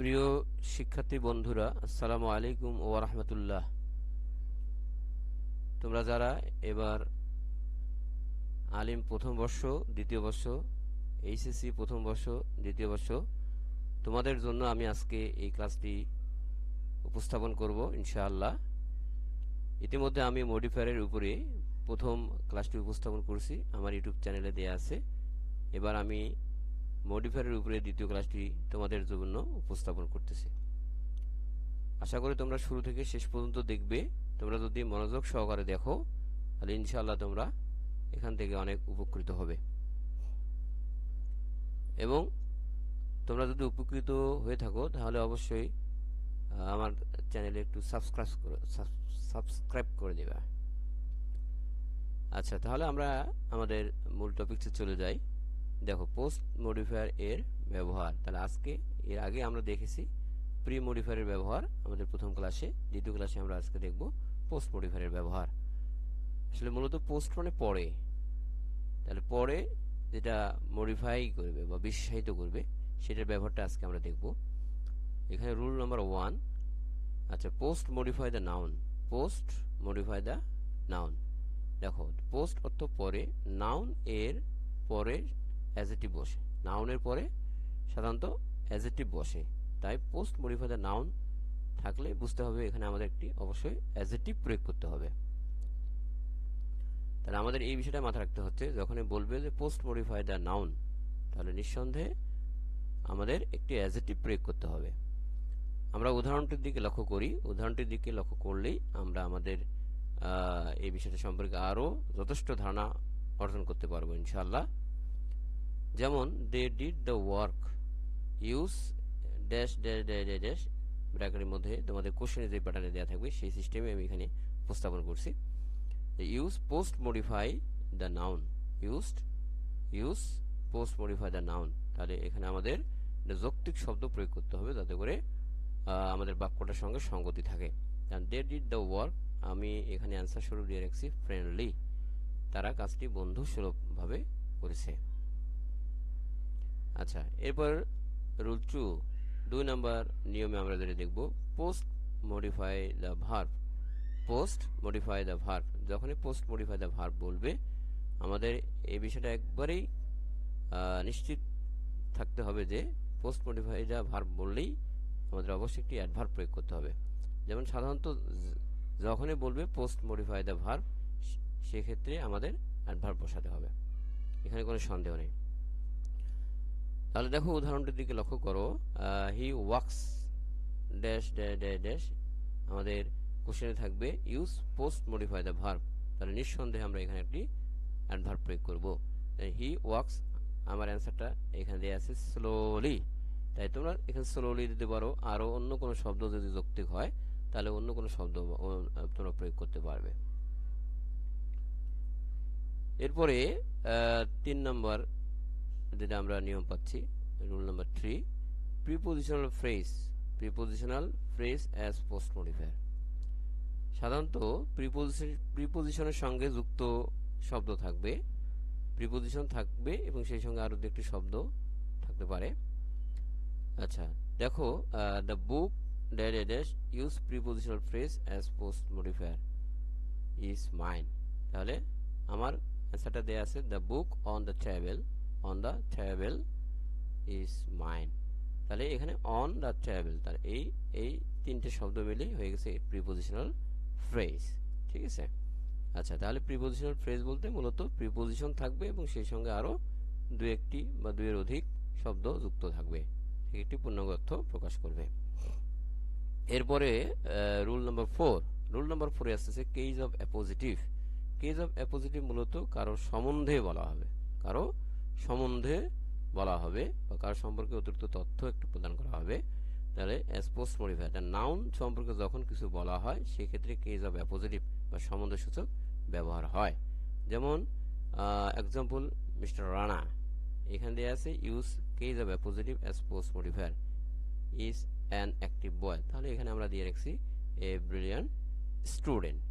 প্রিয় শিক্ষার্থী বন্ধুরা, আসসালামু আলাইকুম ওয়া রাহমাতুল্লাহ। তোমরা যারা এবার আলিম প্রথম বর্ষ, দ্বিতীয় বর্ষ, এইচএসসি প্রথম বর্ষ, দ্বিতীয় বর্ষ, তোমাদের জন্য আমি আজকে এই ক্লাসটি উপস্থাপন করব ইনশাআল্লাহ। ইতিমধ্যে আমি মডিফায়ারের উপরে প্রথম ক্লাসটি উপস্থাপন করছি, আমার ইউটিউব চ্যানেলে দেয়া আছে। এবার আমি মডিফায়ারের উপরে দ্বিতীয় ক্লাসটি তোমাদের জন্য উপস্থাপন করতেছি। আশা করি তোমরা শুরু থেকে শেষ পর্যন্ত দেখবে। তোমরা যদি মনোযোগ সহকারে দেখো তাহলে ইনশাআল্লাহ তোমরা এখান থেকে অনেক উপকৃত হবে। এবং তোমরা যদি উপকৃত হয়ে থাকো তাহলে অবশ্যই আমার চ্যানেলে একটু সাবস্ক্রাইব করে দেবে। আচ্ছা, তাহলে আমরা আমাদের মূল টপিকসে চলে যাই। দেখো, পোস্ট মডিফায়ার এর ব্যবহার। তাহলে আজকে এর আগে আমরা দেখেছি প্রি মডিফায়ারের ব্যবহার আমাদের প্রথম ক্লাসে। দ্বিতীয় ক্লাসে আমরা আজকে দেখব পোস্ট মডিফায়ারের ব্যবহার। আসলে মূলত পোস্ট মানে পরে, তাহলে পরে যেটা মডিফাই করবে বা বিশেষায়িত করবে সেটার ব্যবহারটা আজকে আমরা দেখব। এখানে রুল নাম্বার 1। আচ্ছা, post modify the noun. Post modify the noun. দেখো, পোস্ট অর্থ পরে, নাউন এর পরে অ্যাজেটিভ বসে। নাউনের পরে সাধারণত অ্যাজেটিভ বসে, তাই পোস্ট মডিফাই দ্য নাউন থাকলে বুঝতে হবে এখানে আমাদের একটি অবশ্যই অ্যাজেটিভ প্রয়োগ করতে হবে। তাহলে আমাদের এই বিষয়টা মাথায় রাখতে হচ্ছে, যখনই বলবে যে পোস্ট মডিফাই দ্য নাউন, তাহলে নিঃসন্দেহে আমাদের একটি অ্যাজেটিভ প্রয়োগ করতে হবে। আমরা উদাহরণটির দিকে লক্ষ্য করি। উদাহরণটির দিকে লক্ষ্য করলেই আমরা আমাদের এই বিষয়টা সম্পর্কে আরও যথেষ্ট ধারণা অর্জন করতে পারবো ইনশাআল্লাহ। যেমন, they did the work, use dash dash dash dash, ব্র্যাকেটের মধ্যে তোমাদের কোশ্চেনে যে প্যাটার্নে দেওয়া থাকবে সেই সিস্টেমে আমি এখানে উপস্থাপন করছি। Use post modify the noun. Use post modify the noun. তাহলে এখানে আমাদের যৌক্তিক শব্দ প্রয়োগ করতে হবে যাতে করে আমাদের বাক্যটার সঙ্গে সঙ্গতি থাকে। দে ডিড দ্য ওয়ার্ক, আমি এখানে অ্যান্সার স্বরূপ দিয়ে রাখছি ফ্রেন্ডলি, তারা কাজটি বন্ধু সুলভভাবে করেছে। আচ্ছা, এরপর রুল 2, 2 নম্বর নিয়মে আমরা যেটা দেখব, post modify the verb. Post modify the verb, যখনই পোস্ট মডিফাই দ্য ভার্ব বলবে আমাদের এই বিষয়টা একবারেই নিশ্চিত থাকতে হবে যে পোস্ট মডিফাই দ্য ভার্ব বললেই আমাদের অবশ্যই একটি অ্যাডভার্ব প্রয়োগ করতে হবে। যেমন সাধারণত যখনই বলবে পোস্ট মডিফাই দ্য ভার্ব, সেক্ষেত্রে আমাদের অ্যাডভার্ব বসাতে হবে, এখানে কোনো সন্দেহ নেই। তাহলে দেখো, উদাহরণটির দিকে লক্ষ্য করো। He walks dash dash dash dash, আমাদের কোশ্চেনে থাকবে use post modify the verb. তাহলে নিঃসন্দেহে আমরা এখানে একটি অ্যাডভার্ব প্রয়োগ করব। হি ওয়াক্স, আমার অ্যান্সারটা এখানে দেওয়া আছে স্লোলি, তাই তোমরা এখানে স্লোলি দিতে পারো। আরও অন্য কোনো শব্দ যদি যৌক্তিক হয় তাহলে অন্য কোনো শব্দ তোমরা প্রয়োগ করতে পারবে। এরপরে 3 নম্বর যেটা আমরা নিয়ম পাচ্ছি, rule number 3, prepositional phrase. Prepositional phrase as post modifier. সাধারণত প্রিপোজিশনের সঙ্গে যুক্ত শব্দ থাকবে, প্রিপোজিশন থাকবে এবং সেই সঙ্গে আরও একটি শব্দ থাকতে পারে। আচ্ছা, দেখো, the book dash dash use prepositional phrase as post modifier is mine. তাহলে আমার অ্যান্সারটা দেয়া আছে the book on the table is mine. তাহলে এখানে অন দ্য টেবিল, তার এই তিনটে শব্দ মিলেই হয়ে গেছে প্রিপোজিশনাল ফ্রেজ। ঠিক আছে। আচ্ছা, তাহলে প্রিপোজিশনাল ফ্রেজ বলতে মূলত প্রিপোজিশন থাকবে এবং সেই সঙ্গে আরও দু একটি বা দুইয়ের অধিক শব্দ যুক্ত থাকবে, ঠিক একটি পূর্ণাঙ্গ অর্থ প্রকাশ করবে। এরপরে রুল নাম্বার 4। রুল নাম্বার 4 আসতেছে case of appositive. Case of appositive মূলত কারো সম্বন্ধে বলা হবে, কারো সম্বন্ধে বলা হবে বা কারো সম্পর্কে অতিরিক্ত তথ্য একটু প্রদান করা হবে। তাহলে অ্যাজ পোস্ট মডিফায়ার, নাউন সম্পর্কে যখন কিছু বলা হয় সেক্ষেত্রে কেস অফ অ্যাপোজিটিভ বা সম্বন্ধসূচক ব্যবহার হয়। যেমন এক্সাম্পল, মিস্টার রানা, এখানে দেওয়া আছে use case of appositive as post modifier is an active boy. তাহলে এখানে আমরা দিয়ে রাখছি এ ব্রিলিয়ান্ট স্টুডেন্ট।